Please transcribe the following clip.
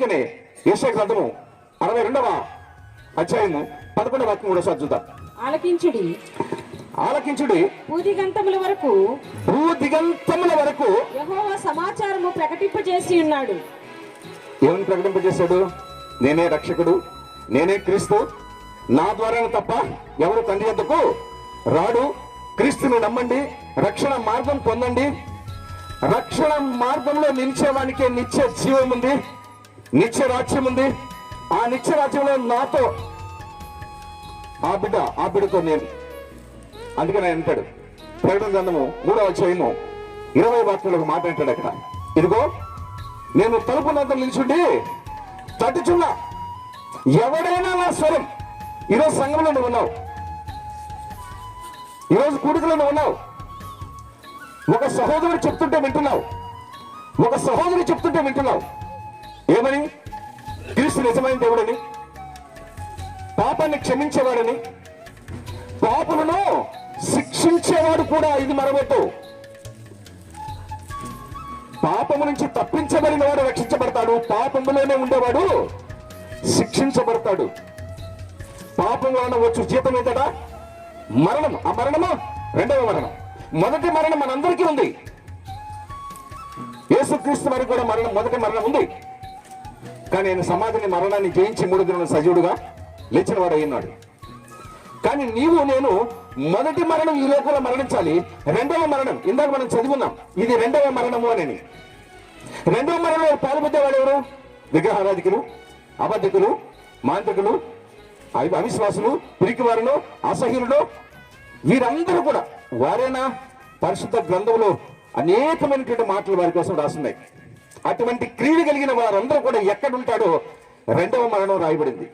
యెషయా గ్రంథము 62వ అధ్యాయము 11వ వాక్యం కూడా చదువుతాం. ఆలకించుడి భూదిగంతముల వరకు యెహోవా సమాచారము ప్రకటింపజేసి ఉన్నాడు. ఏమని ప్రకటింపజేశాడు? నేనే రక్షకుడు, నేనే క్రీస్తు, నా ద్వారానే తప్ప ఎవరు తండ్రి వద్దకు రాడు. క్రీస్తుని నమ్మండి, రక్షణ మార్గం పొందండి. రక్షణ మార్గంలో నిలిచేవానికి నిత్య జీవం ఉంది, నిత్య రాజ్యం ఉంది. ఆ నిత్య రాజ్యంలో నాతో ఆ బిడ్డతో నేను. అందుకని ఆయన అంటాడు ప్రకటన గ్రంథము 3వ అధ్యాయము 20వ వాక్యంలో ఒక మాట అంటాడు అక్కడ, ఇదిగో నేను తలుపు వద్ద నిల్చుండి తట్టుచున్నా, ఎవడైనా నా స్వరం. ఈరోజు సంఘంలో నువ్వు ఉన్నావు, ఈరోజు కూడికలో నువ్వు ఉన్నావు, ఒక సహోదరుడు చెప్తుంటే వింటున్నావు, ఒక సహోదరి చెప్తుంటే వింటున్నావు. ఏమని? క్రీస్తు నిజమైన దేవుడని, పాపాన్ని క్షమించేవాడని, పాపులను శిక్షించేవాడు కూడా. ఇది మరొకటి, పాపము నుంచి తప్పించబడిన వాడు రక్షించబడతాడు, పాపములోనే ఉండేవాడు శిక్షించబడతాడు. పాపం వలన వచ్చు జీతం ఏంటట? మరణం. ఆ మరణము రెండవ మరణం. మొదటి మరణం మనందరికీ ఉంది. యేసుక్రీస్తు వారికి కూడా మొదటి మరణం ఉంది. కానీ ఆయన సమాధిని, మరణాన్ని జయించి 3 దినాల సజీవుడుగా లేచిన వాడు అయినాడు. కానీ నీవు నేను మొదటి మరణం ఈ లోకంలో మరణించాలి. రెండవ మరణం ఇందాక మనం చదువుకున్నాం, ఇది రెండవ మరణము అని. రెండవ మరణంలో పాల్పొందేవాడు ఎవరు? విగ్రహారాధికులు, అబద్ధికులు, మాంత్రికులు, అవిశ్వాసులు, పిరికివారులు, అసహ్యులు. వీరందరూ కూడా వారేనా? పరిశుద్ధ గ్రంథంలో అనేకమైనటువంటి మాటలు వారి కోసం రాస్తున్నాయి. అటువంటి క్రియలు కలిగిన వారందరూ కూడా ఎక్కడుంటాడో రెండవ మరణం రాయబడింది.